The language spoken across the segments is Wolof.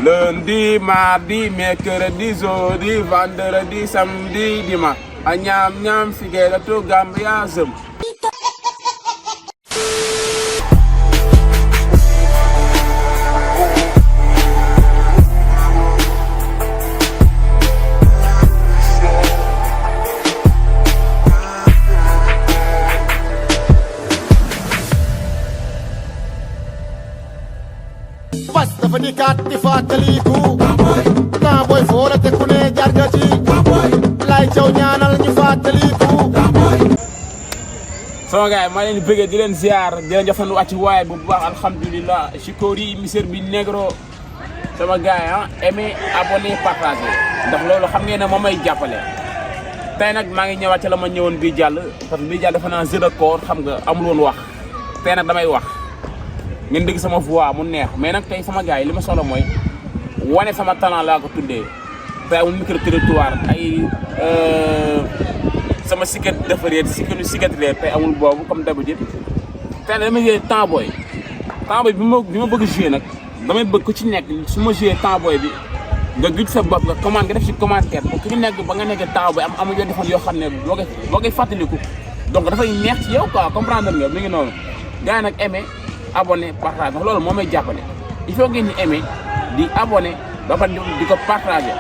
lundi, mardi, mercredi, jeudi, vendredi, samedi, dimanche. A ñam ñam Figueiredo Gambia zëm. dafa di kat di fàttaliku Kamboy foo la te ku ne jar nga ci lay caw ñaanal ñu fàttaliku sama gars yi maa leen di bëggee di leen ziar di leen jox seen wàcc waaye bu baax alhamdulilah Chikori Mister bi Negro sama gars yi aimé abonné partagé ndax loolu xam ngeen ne moom may jàppale tey nag maa ngi ñëwaat ci la ma ñëwoon bii jàll parce que bii jàll dafa naa jeu de corps xam nga amul woon wax tey nag damay wax ngeen dégg sama voix mu neex mais nag tey sama gars yi li ma solo mooy wane sama talent laa ko tuddee tey amul micro territoire ay sama sikat dafa réer sikat réer tey amul boobu comme d'habitude tey damay jouer temps booy bi ma bëgg jouer nag damay bëgg ku ci nekk su ma jouer temps booy bi nga gis sa bopp nga def ci commentaire pour ku nekk ba nga nekk temps booy am yoo defoon yoo xam ne boo koy fàttaliku donc dafay neex ci yow quoi comprendre nga mi ngi noonu gars yi nag aimé abonné partage ndax loolu moo may jàppale il faut ngeen ñu aimé di abonné ba pare di ko partagé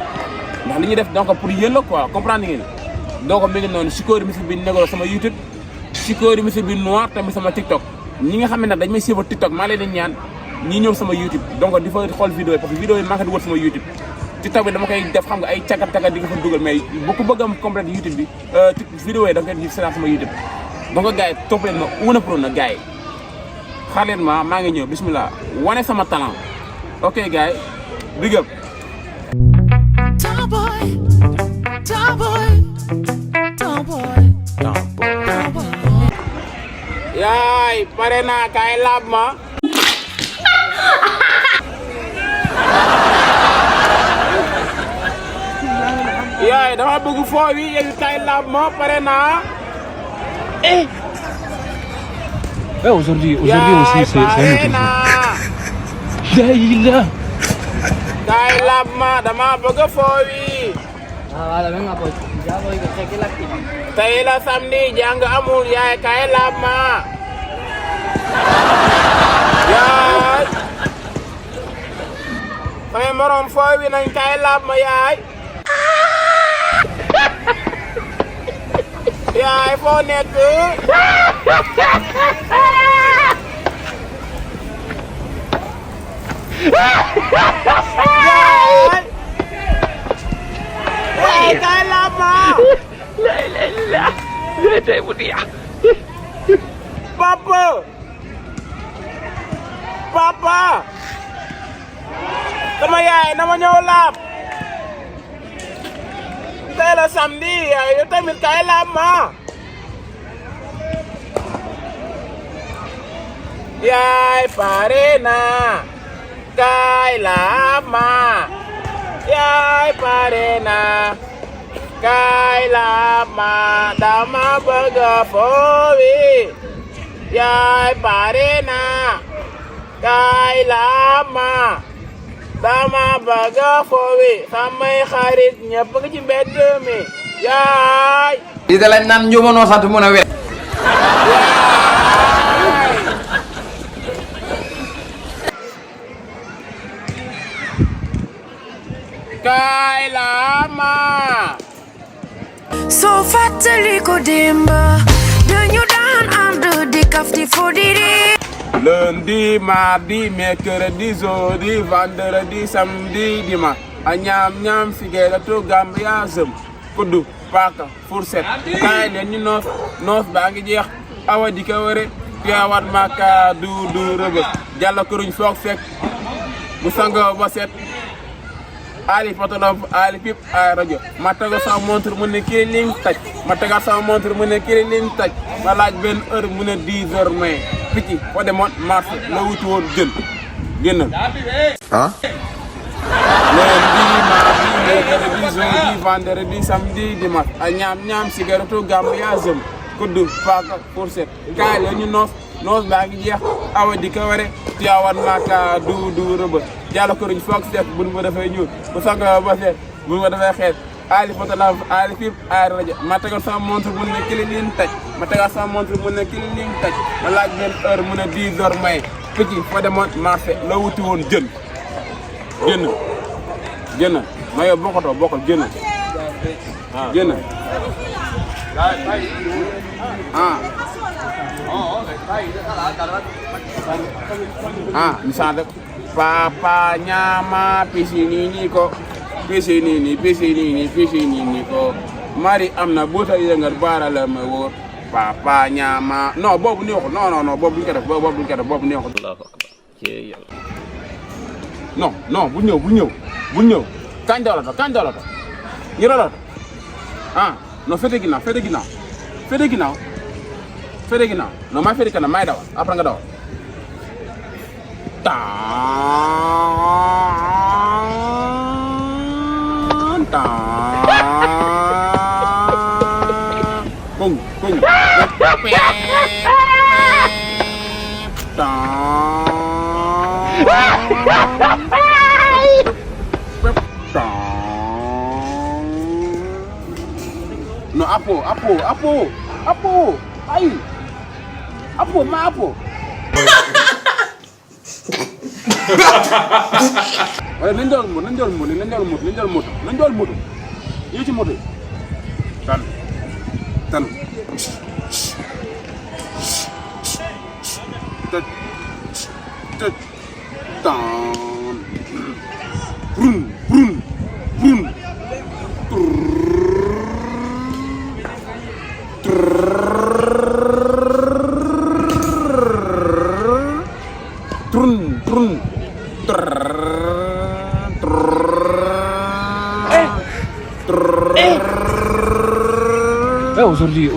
ndax li ñuy def donc pour yéen la quoi comprendre ngeen donc mi ngi noonu Chikori Mister bi Negro sama YouTube Chikori Mister bi Noir tamit sama TikTok ñi nga xam ne nag dañ may suivre TikTok maa leen di ñaan ñi ñëw sama YouTube donc di fa xool vidéo yi parce que vidéo yi maa ngi wër sama YouTube TikTok bi dama koy def xam nga ay cagat di nga fa dugal mais bu ko bëgg am complète YouTube bi vidéo yi da nga koy gis sama YouTube donc gars yi topp leen ma una pro na gars yi xaar leen maa ngi ñëw bismillah wane sama talent ok gars yi big up. yaay pare naa kaay laab ma. yaay dama bëgg foo wi yow kaay laab ma pare naa. Aujourd'hui aussi, c'est un autre jour. Daïla. Kaay laab ma dama bëgg foo wi. Vale, venga, pues ya voy, que sé que la actividad. Tey la samedi jàng amul yaay kaay laab ma. yaay. samay morom foo wi nañ kaay laab ma yaay. yaay foo nekk. yaay kaay laab ma. papa. sama yaay na ma ñëw laab. tey la samedi yaay yow tamit kaay laab ma. yaay pare na kaay laab ma. yaay pare na kaay laab ma dama bëgg foowi. yaay pare na kaay laab ma dama bëgg foowi samay xarit ñëpp nga ci mbedd mi yaay. lii da lañ naan njuumanoo sant mun a wet. kaay laab ma. soo fàttaliku démb dañu daan ànd di kaf di fo di ree. lundi, mardi, mercredi, jeudi, vendredi, samedi, dimanche. A ñam ñam Figueiredo Gambia zëm. kuddu paaka fourchette. kaay leen ñu noos baa ngi jeex awa di ko wëre Tiwaawan Maka du Rëbës jàll këruñ foog fekk bu sangoo ba set ali potolom ali pip ay rajo ma tegal sama montre mu ne kii liñ taj ma tegal sama montre mu ne kii liñ taj ma laaj benn heure mu ne 10 heures mais picc foo demoon marché la wuti woon jën génnal. ah lundi, mardi, mercredi, jeudi, vendredi, samedi, dimanche. A ñam Figueiredo Gambia zëm kuddu paaka fourchette kaay la ñu noos baa ngi jeex awa di ko ware Tiwaawan Maka du Rëbës jàll këruñ foog seet bun ma dafay ñuul bu sang ba seet bun ma dafay xeet ali fotolam ali fiib aari rajo ma tegal sama montre mun ne kili liin taj ma tegal sama montre mun ne kili liin taj ma laaj benn heure mu ne 10 heures may picc foo demoon marché loo wuti woon jën ma yow bokkatoo bokkal jën jën misalnya papa nyama pisi ini ko mari amna bota yengar bara la ma wor papa nyama non bobu neexul non bobu duñ ko def bobu neexul Allahu akbar ci yalla non bu ñew kañ dawlata ñu rolata non fete ginnaaw non maa fete kanam maay dawal après nga dawal kung no apo ay apo wala nañ dool moto yi ci moto tan tan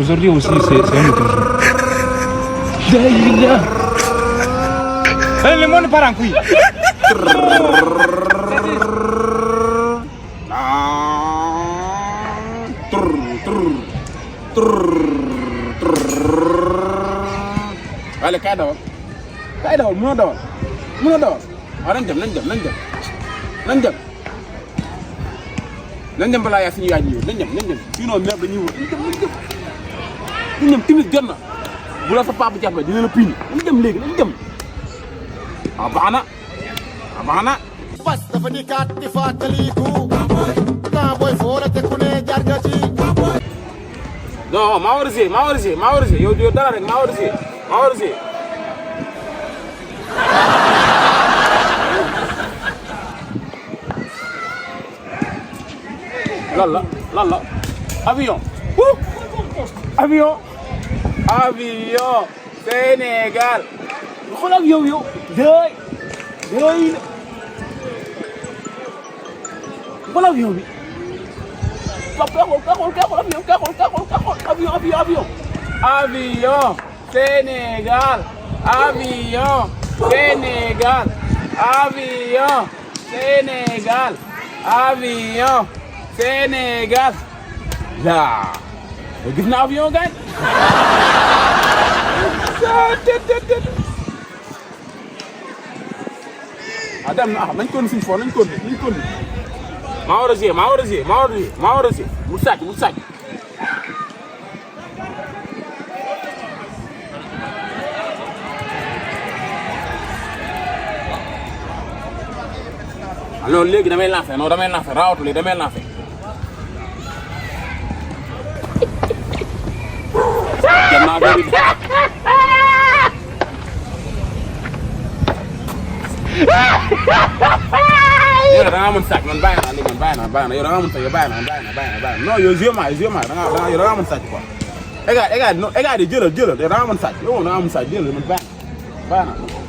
Aujourd'hui aussi, c'est un autre jour. Daïla. Le monde part en couille. Allez, kay dawal mënoo dawal nañ dem balaa yaa suñu yaay ñëw nañ dem sinon même dañuy wër nañ dem timis jot na bu la sa papa jàppee dina la piini nañ dem léegi nañ dem baax na bas dafa di kaat di fàttaliku Tamboy foo la te ku ne jaar nga ci non maa war a jouer yow dara rek maa war a jouer lan la avion Sénégal xool avion yow day xool avion bi avion Sénégal laa gis naa avion gaay dem na nañ ko suñu fo nañ ko maa war a jouer mu sàcc alors léegi damay lancer raawatu léegi damay lancer jam naa bëri yow da ngaa mën sàcc man bàyyi naa yow da ngaa mën sàcc yow bàyyi naa non yow joué ma yow da ngaa mën sàcc quoi égal di jëlal yow da ngaa mën sàcc yow da ngaa mën sàcc jëlal man bàyyi naa